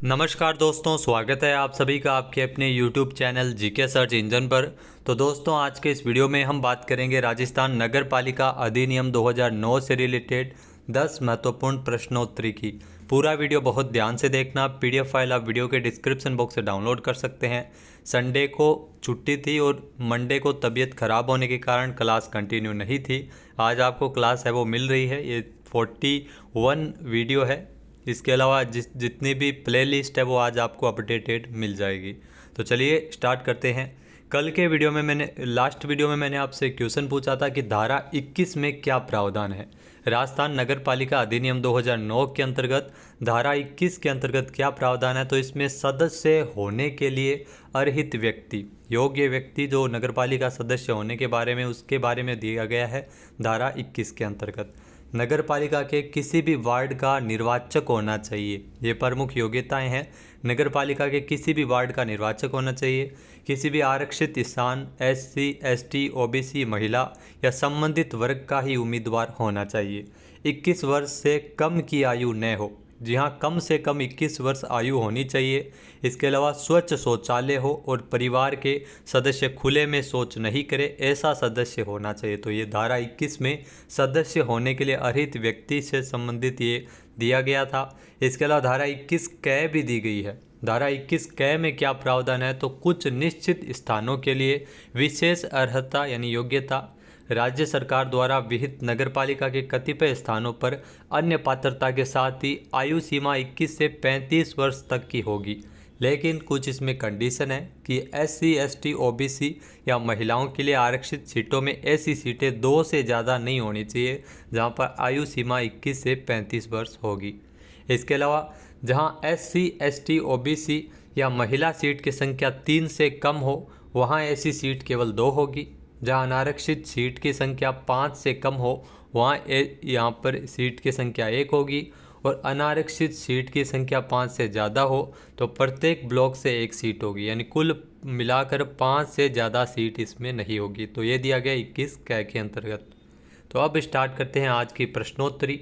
नमस्कार दोस्तों, स्वागत है आप सभी का आपके अपने YouTube channel GK search engine पर। तो दोस्तों, आज के इस वीडियो में हम बात करेंगे राजस्थान नगर पालिका अधिनियम 2009 से रिलेटेड 10 महत्वपूर्ण प्रश्नोत्तरी की। पूरा वीडियो बहुत ध्यान से देखना। PDF फाइल आप वीडियो के डिस्क्रिप्शन बॉक्स से डाउनलोड कर सकते हैं। संडे को छुट्टी थी और मंडे को तबीयत ख़राब होने के कारण क्लास कंटिन्यू नहीं थी। आज आपको क्लास है वो मिल रही है। ये 41 वीडियो है। इसके अलावा जितनी भी प्लेलिस्ट है वो आज आपको अपडेटेड मिल जाएगी। तो चलिए स्टार्ट करते हैं। कल के वीडियो में लास्ट वीडियो में मैंने आपसे क्वेश्चन पूछा था कि धारा 21 में क्या प्रावधान है। राजस्थान नगर पालिका अधिनियम 2009 के अंतर्गत धारा 21 के अंतर्गत क्या प्रावधान है। तो इसमें सदस्य होने के लिए अर्हित व्यक्ति, योग्य व्यक्ति जो नगर पालिका सदस्य होने के बारे में उसके बारे में दिया गया है धारा 21 के अंतर्गत। नगर पालिका के किसी भी वार्ड का निर्वाचक होना चाहिए। ये प्रमुख योग्यताएं हैं। नगर पालिका के किसी भी वार्ड का निर्वाचक होना चाहिए। किसी भी आरक्षित स्थान SC ST OBC महिला या संबंधित वर्ग का ही उम्मीदवार होना चाहिए। 21 वर्ष से कम की आयु न हो। जी हाँ, कम से कम 21 वर्ष आयु होनी चाहिए। इसके अलावा स्वच्छ शौचालय हो और परिवार के सदस्य खुले में शौच नहीं करे, ऐसा सदस्य होना चाहिए। तो ये धारा 21 में सदस्य होने के लिए अर्हित व्यक्ति से संबंधित ये दिया गया था। इसके अलावा धारा 21 कै भी दी गई है। धारा 21 कै में क्या प्रावधान है। तो कुछ निश्चित स्थानों के लिए विशेष अर्हता यानी योग्यता राज्य सरकार द्वारा विहित नगरपालिका के कतिपय स्थानों पर अन्य पात्रता के साथ ही आयु सीमा 21 से 35 वर्ष तक की होगी। लेकिन कुछ इसमें कंडीशन है कि SC ST OBC या महिलाओं के लिए आरक्षित सीटों में ऐसी सीटें 2 से ज़्यादा नहीं होनी चाहिए जहां पर आयु सीमा 21 से 35 वर्ष होगी। इसके अलावा जहां SC ST OBC या महिला सीट की संख्या 3 से कम हो वहां ऐसी सीट केवल 2 होगी। जहां अनारक्षित सीट की संख्या 5 से कम हो वहाँ यहाँ पर सीट की संख्या 1 होगी। और अनारक्षित सीट की संख्या 5 से ज़्यादा हो तो प्रत्येक ब्लॉक से 1 सीट होगी, यानी कुल मिलाकर 5 से ज़्यादा सीट इसमें नहीं होगी। तो ये दिया गया 21 कै के अंतर्गत। तो अब स्टार्ट करते हैं आज की प्रश्नोत्तरी।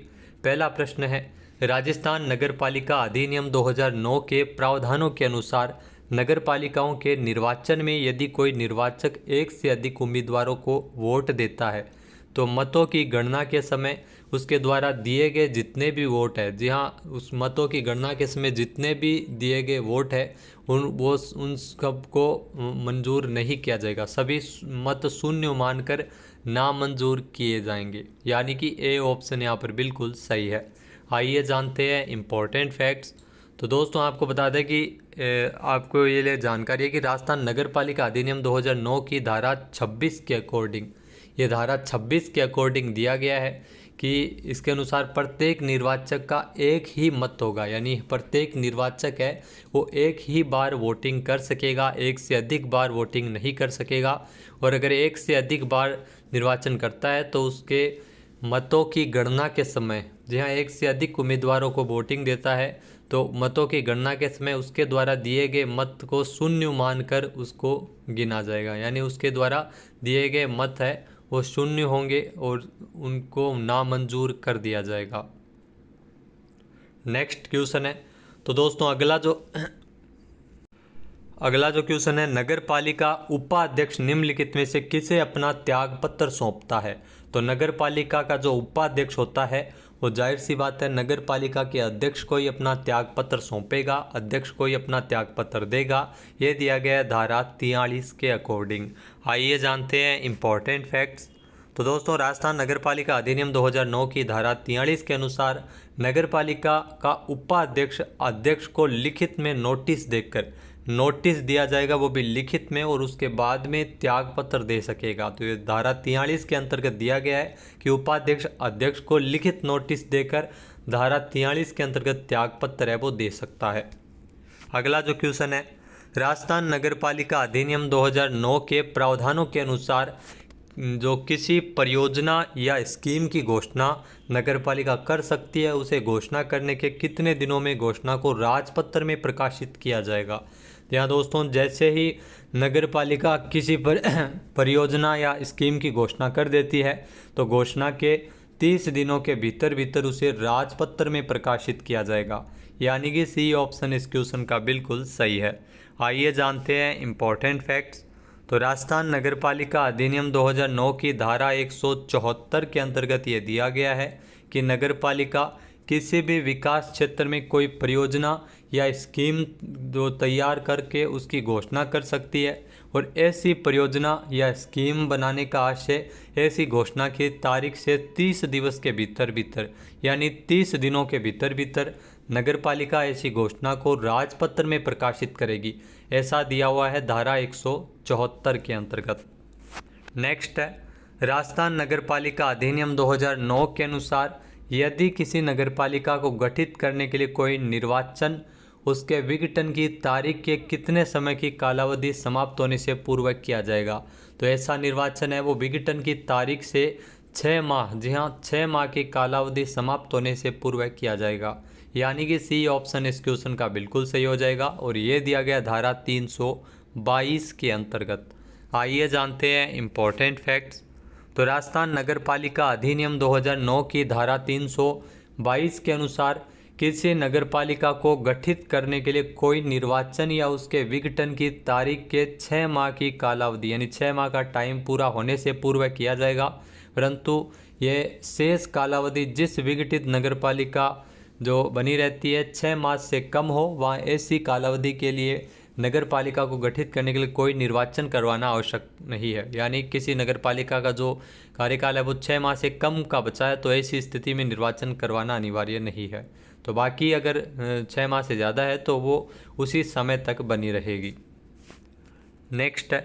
पहला प्रश्न है, राजस्थान नगर पालिका अधिनियम 2009 के प्रावधानों के अनुसार नगर पालिकाओं के निर्वाचन में यदि कोई निर्वाचक एक से अधिक उम्मीदवारों को वोट देता है तो मतों की गणना के समय उसके द्वारा दिए गए जितने भी वोट है, जी हाँ, उस मतों की गणना के समय जितने भी दिए गए वोट है उन सब को मंजूर नहीं किया जाएगा। सभी मत शून्य मानकर नामंजूर किए जाएंगे, यानी कि A ऑप्शन यहाँ पर बिल्कुल सही है। आइए जानते हैं इम्पोर्टेंट फैक्ट्स। तो दोस्तों, आपको बता दें कि आपको ये जानकारी है कि राजस्थान नगर पालिका अधिनियम 2009 की धारा 26 के अकॉर्डिंग, ये धारा 26 के अकॉर्डिंग दिया गया है कि इसके अनुसार प्रत्येक निर्वाचक का एक ही मत होगा, यानी प्रत्येक निर्वाचक है वो एक ही बार वोटिंग कर सकेगा, एक से अधिक बार वोटिंग नहीं कर सकेगा। और अगर एक से अधिक बार निर्वाचन करता है तो उसके मतों की गणना के समय, जी हाँ, एक से अधिक उम्मीदवारों को वोटिंग देता है तो मतों की गणना के समय उसके द्वारा दिए गए मत को शून्य मानकर उसको गिना जाएगा, यानी उसके द्वारा दिए गए मत है वो शून्य होंगे और उनको नामंजूर कर दिया जाएगा। नेक्स्ट क्वेश्चन है। तो दोस्तों, अगला जो क्वेश्चन है, नगर पालिका उपाध्यक्ष निम्नलिखित में से किसे अपना त्याग पत्र सौंपता है। तो नगर पालिका का जो उपाध्यक्ष होता है वो जाहिर सी बात है नगर पालिका के अध्यक्ष को ही अपना त्याग पत्र सौंपेगा, अध्यक्ष को ही अपना त्याग पत्र देगा। ये दिया गया है धारा 43 के अकॉर्डिंग। आइए जानते हैं इम्पोर्टेंट फैक्ट्स। तो दोस्तों, राजस्थान नगर पालिका अधिनियम 2009 की धारा 43 के अनुसार नगर पालिका का उपाध्यक्ष अध्यक्ष को लिखित में नोटिस दिया जाएगा, वो भी लिखित में, और उसके बाद में त्याग पत्र दे सकेगा। तो ये धारा 43 के अंतर्गत दिया गया है कि उपाध्यक्ष अध्यक्ष को लिखित नोटिस देकर धारा 43 के अंतर्गत त्याग पत्र है वो दे सकता है। अगला जो क्वेश्चन है, राजस्थान नगर पालिका अधिनियम 2009 के प्रावधानों के अनुसार जो किसी परियोजना या स्कीम की घोषणा नगरपालिका कर सकती है, उसे घोषणा करने के कितने दिनों में घोषणा को राजपत्र में प्रकाशित किया जाएगा। यहाँ दोस्तों, जैसे ही नगरपालिका किसी परियोजना या स्कीम की घोषणा कर देती है तो घोषणा के 30 दिनों के भीतर उसे राजपत्र में प्रकाशित किया जाएगा। यानी कि सी ऑप्शन इस क्वेश्चन का बिल्कुल सही है। आइए जानते हैं इम्पोर्टेंट फैक्ट्स। तो राजस्थान नगरपालिका अधिनियम 2009 की धारा 174 के अंतर्गत ये दिया गया है कि नगरपालिका किसी भी विकास क्षेत्र में कोई परियोजना या स्कीम जो तैयार करके उसकी घोषणा कर सकती है, और ऐसी परियोजना या स्कीम बनाने का आशय ऐसी घोषणा की तारीख से 30 दिवस के भीतर भीतर यानी 30 दिनों के भीतर भीतर नगरपालिका ऐसी घोषणा को राजपत्र में प्रकाशित करेगी। ऐसा दिया हुआ है धारा 174 के अंतर्गत। नेक्स्ट है, राजस्थान नगरपालिका अधिनियम 2009 के अनुसार यदि किसी नगरपालिका को गठित करने के लिए कोई निर्वाचन उसके विघटन की तारीख के कितने समय की कालावधि समाप्त होने से पूर्व किया जाएगा। तो ऐसा निर्वाचन है वो विघटन की तारीख से 6 माह, जी हाँ 6 माह की कालावधि समाप्त होने से पूर्व किया जाएगा। यानी कि सी ऑप्शन इस क्वेश्चन का बिल्कुल सही हो जाएगा, और ये दिया गया धारा 322 के अंतर्गत। आइए जानते हैं इम्पोर्टेंट फैक्ट्स। तो राजस्थान नगरपालिका अधिनियम 2009 की धारा 322 के अनुसार किसी नगरपालिका को गठित करने के लिए कोई निर्वाचन या उसके विघटन की तारीख के 6 माह की कालावधि यानी 6 माह का टाइम पूरा होने से पूर्व किया जाएगा, परंतु ये शेष कालावधि जिस विघटित नगरपालिका जो बनी रहती है 6 माह से कम हो, वहाँ ऐसी कालावधि के लिए नगरपालिका को गठित करने के लिए कोई निर्वाचन करवाना आवश्यक नहीं है। यानी किसी नगरपालिका का जो कार्यकाल है वो 6 माह से कम का बचा है, तो ऐसी स्थिति में निर्वाचन करवाना अनिवार्य नहीं है। तो बाकी अगर 6 माह से ज़्यादा है तो वो उसी समय तक बनी रहेगी। नेक्स्ट है,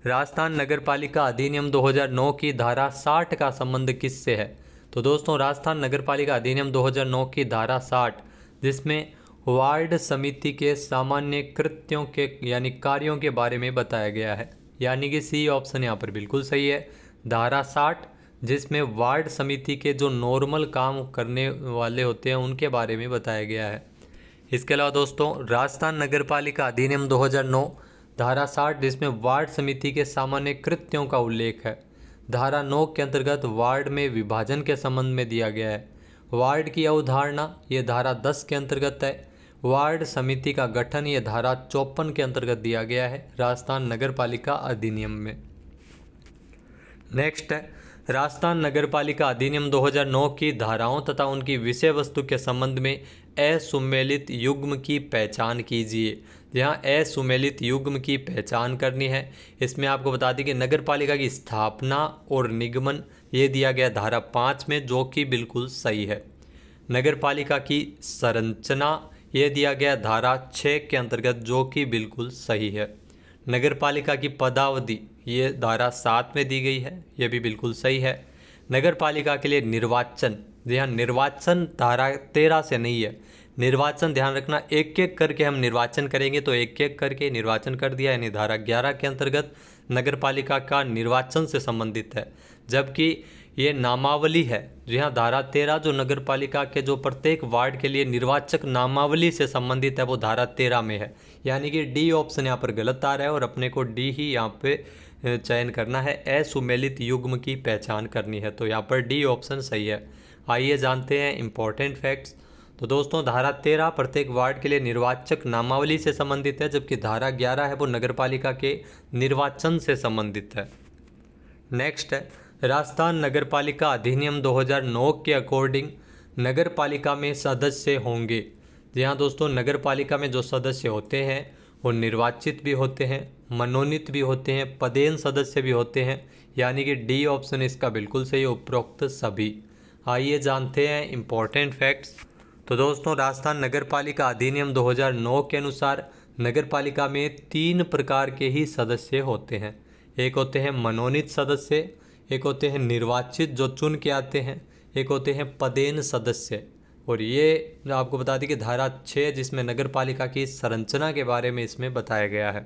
राजस्थान नगरपालिका अधिनियम 2009 की धारा 60 का संबंध किससे है। तो दोस्तों राजस्थान नगरपालिका अधिनियम 2009 की धारा 60 जिसमें वार्ड समिति के सामान्य कृत्यों के यानी कार्यों के बारे में बताया गया है, यानी कि सी ऑप्शन यहाँ पर बिल्कुल सही है। धारा 60 जिसमें वार्ड समिति के जो नॉर्मल काम करने वाले होते हैं उनके बारे में बताया गया है। इसके अलावा दोस्तों राजस्थान नगरपालिका अधिनियम 2009 धारा 60 जिसमें वार्ड समिति के सामान्य कृत्यों का उल्लेख है, धारा 9 के अंतर्गत वार्ड में विभाजन के संबंध में दिया गया है। वार्ड की अवधारणा ये धारा 10 के अंतर्गत है। वार्ड समिति का गठन ये धारा 54 के अंतर्गत दिया गया है राजस्थान नगरपालिका अधिनियम में। नेक्स्ट है, राजस्थान नगरपालिका अधिनियम 2009 की धाराओं तथा उनकी विषय वस्तु के संबंध में असुमेलित युग्म की पहचान कीजिए। जहाँ असुमेलित युग्म की पहचान करनी है, इसमें आपको बता दें कि नगरपालिका की स्थापना और निगमन ये दिया गया धारा 5 में, जो कि बिल्कुल सही है। नगरपालिका की संरचना ये दिया गया धारा 6 के अंतर्गत, जो कि बिल्कुल सही है। नगरपालिका की पदावधि ये धारा 7 में दी गई है, ये भी बिल्कुल सही है। नगरपालिका के लिए निर्वाचन, जी हाँ निर्वाचन धारा 13 से नहीं है। निर्वाचन ध्यान रखना, एक एक करके हम निर्वाचन करेंगे, तो एक एक करके निर्वाचन कर दिया, यानी धारा 11 के अंतर्गत नगरपालिका का निर्वाचन से संबंधित है। जबकि ये नामावली है, जी हाँ धारा 13 जो नगरपालिका के जो प्रत्येक वार्ड के लिए निर्वाचक नामावली से संबंधित है वो धारा 13 में है। यानी कि डी ऑप्शन यहाँ पर गलत आ रहा है, और अपने को डी ही यहाँ पे चयन करना है। असुमेलित युग्म की पहचान करनी है, तो यहाँ पर डी ऑप्शन सही है। आइए जानते हैं इम्पोर्टेंट फैक्ट्स। तो दोस्तों धारा 13 प्रत्येक वार्ड के लिए निर्वाचक नामावली से संबंधित है, जबकि धारा 11 है वो नगरपालिका के निर्वाचन से संबंधित है। नेक्स्ट है, राजस्थान नगरपालिका अधिनियम 2009 के अकॉर्डिंग नगरपालिका में सदस्य होंगे। जी हाँ दोस्तों, नगरपालिका में जो सदस्य होते हैं वो निर्वाचित भी होते हैं, मनोनीत भी होते हैं, पदेन सदस्य भी होते हैं, यानी कि डी ऑप्शन इसका बिल्कुल सही, उपरोक्त सभी। आइए जानते हैं इम्पोर्टेंट फैक्ट्स। तो दोस्तों राजस्थान नगरपालिका अधिनियम 2009 के अनुसार नगरपालिका में 3 प्रकार के ही सदस्य होते हैं। एक होते हैं मनोनीत सदस्य, एक होते हैं निर्वाचित जो चुन के आते हैं, एक होते हैं पदेन सदस्य। और ये आपको बता दें कि धारा 6 जिसमें नगरपालिका की संरचना के बारे में इसमें बताया गया है।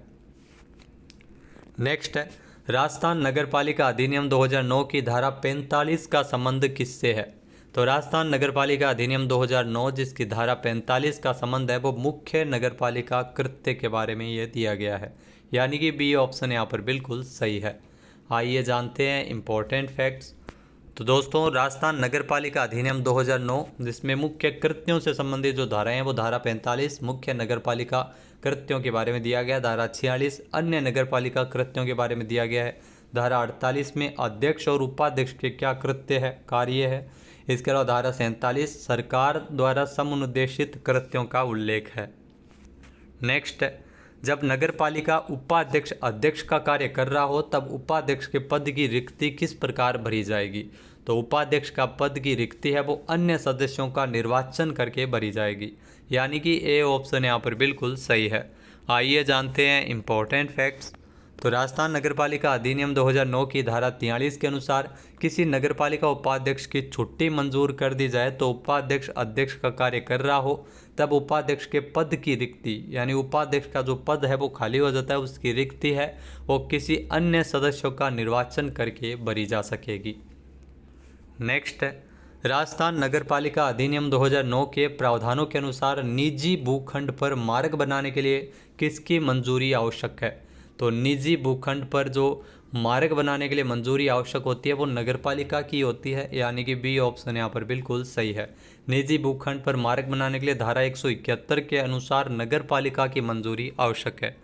नेक्स्ट है, राजस्थान नगरपालिका अधिनियम 2009 की धारा 45 का संबंध किससे है। तो राजस्थान नगरपालिका अधिनियम 2009 जिसकी धारा 45 का संबंध है वो मुख्य नगरपालिका कृत्य के बारे में ये दिया गया है, यानी कि बी ऑप्शन यहाँ पर बिल्कुल सही है। आइए जानते हैं इम्पोर्टेंट फैक्ट्स। तो दोस्तों राजस्थान नगर पालिका अधिनियम 2009 जिसमें मुख्य कृत्यों से संबंधित जो धाराएं हैं वो धारा 45 मुख्य नगर पालिका कृत्यों के बारे में दिया गया, धारा 46 अन्य नगर पालिका कृत्यों के बारे में दिया गया है, धारा 48 में अध्यक्ष और उपाध्यक्ष के क्या कृत्य है कार्य है, इसके अलावा धारा 47 सरकार द्वारा समुद्देशित कृत्यों का उल्लेख है। नेक्स्ट, जब नगर पालिका उपाध्यक्ष अध्यक्ष का कार्य कर रहा हो तब उपाध्यक्ष के पद की रिक्ति किस प्रकार भरी जाएगी। तो उपाध्यक्ष का पद की रिक्ति है वो अन्य सदस्यों का निर्वाचन करके भरी जाएगी, यानी कि ए ऑप्शन यहाँ पर बिल्कुल सही है। आइए जानते हैं इम्पोर्टेंट फैक्ट्स। तो राजस्थान नगरपालिका अधिनियम 2009 की धारा 43 के अनुसार किसी नगरपालिका उपाध्यक्ष की छुट्टी मंजूर कर दी जाए तो उपाध्यक्ष अध्यक्ष का कार्य कर रहा हो तब उपाध्यक्ष के पद की रिक्ति, यानी उपाध्यक्ष का जो पद है वो खाली हो जाता है, उसकी रिक्ति है वो किसी अन्य सदस्यों का निर्वाचन करके भरी जा सकेगी। नेक्स्ट है, राजस्थान नगरपालिका अधिनियम 2009 के प्रावधानों के अनुसार निजी भूखंड पर मार्ग बनाने के लिए किसकी मंजूरी आवश्यक है। तो निजी भूखंड पर जो मार्ग बनाने के लिए मंजूरी आवश्यक होती है वो नगरपालिका की होती है, यानी कि बी ऑप्शन यहाँ पर बिल्कुल सही है। निजी भूखंड पर मार्ग बनाने के लिए धारा 171 के अनुसार नगरपालिका की मंजूरी आवश्यक है।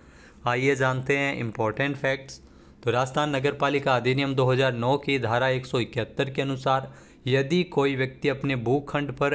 आइए जानते हैं इम्पोर्टेंट फैक्ट्स। तो राजस्थान नगरपालिका अधिनियम 2009 की धारा 171 के अनुसार यदि कोई व्यक्ति अपने भूखंड पर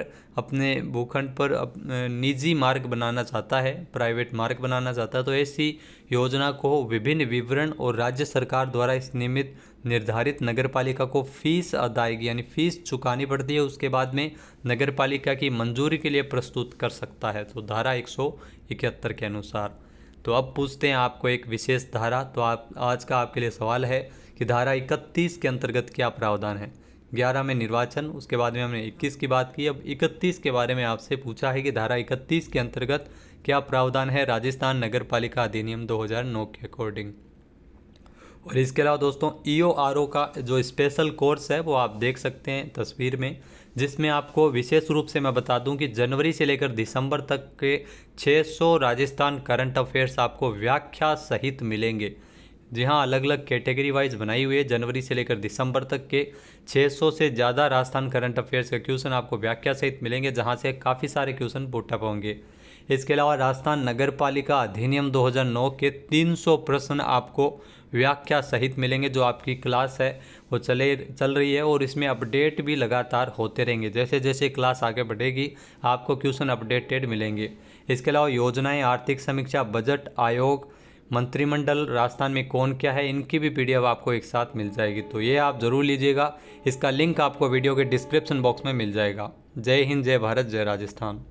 निजी मार्ग बनाना चाहता है, प्राइवेट मार्ग बनाना चाहता है, तो ऐसी योजना को विभिन्न विवरण और राज्य सरकार द्वारा इस निमित्त निर्धारित नगरपालिका को फीस अदायगी यानी फीस चुकानी पड़ती है। उसके बाद में नगरपालिका की मंजूरी के लिए प्रस्तुत कर सकता है, तो धारा 171 के अनुसार। तो अब पूछते हैं आपको एक विशेष धारा। तो आज का आपके लिए सवाल है कि धारा 31 के अंतर्गत क्या प्रावधान है। 11 में निर्वाचन, उसके बाद में हमने 21 की बात की, अब 31 के बारे में आपसे पूछा है कि धारा 31 के अंतर्गत क्या प्रावधान है राजस्थान नगरपालिका अधिनियम 2009 के अकॉर्डिंग। और इसके अलावा दोस्तों EORO का जो स्पेशल कोर्स है वो आप देख सकते हैं तस्वीर में, जिसमें आपको विशेष रूप से मैं बता दूं कि जनवरी से लेकर दिसंबर तक के 600 राजस्थान करंट अफेयर्स आपको व्याख्या सहित मिलेंगे। जी हाँ, अलग अलग कैटेगरी वाइज बनाई हुई है। जनवरी से लेकर दिसंबर तक के 600 से ज़्यादा राजस्थान करंट अफेयर्स के क्वेश्चन आपको व्याख्या सहित मिलेंगे, जहाँ से काफ़ी सारे क्वेश्चन पुटअप होंगे। इसके अलावा राजस्थान नगरपालिका अधिनियम 2009 के 300 प्रश्न आपको व्याख्या सहित मिलेंगे। जो आपकी क्लास है वो चल रही है और इसमें अपडेट भी लगातार होते रहेंगे। जैसे जैसे क्लास आगे बढ़ेगी आपको क्वेश्चन अपडेटेड मिलेंगे। इसके अलावा योजनाएं, आर्थिक समीक्षा, बजट, आयोग, मंत्रिमंडल राजस्थान में कौन क्या है, इनकी भी PDF आपको एक साथ मिल जाएगी। तो ये आप ज़रूर लीजिएगा। इसका लिंक आपको वीडियो के डिस्क्रिप्शन बॉक्स में मिल जाएगा। जय हिंद, जय भारत, जय राजस्थान।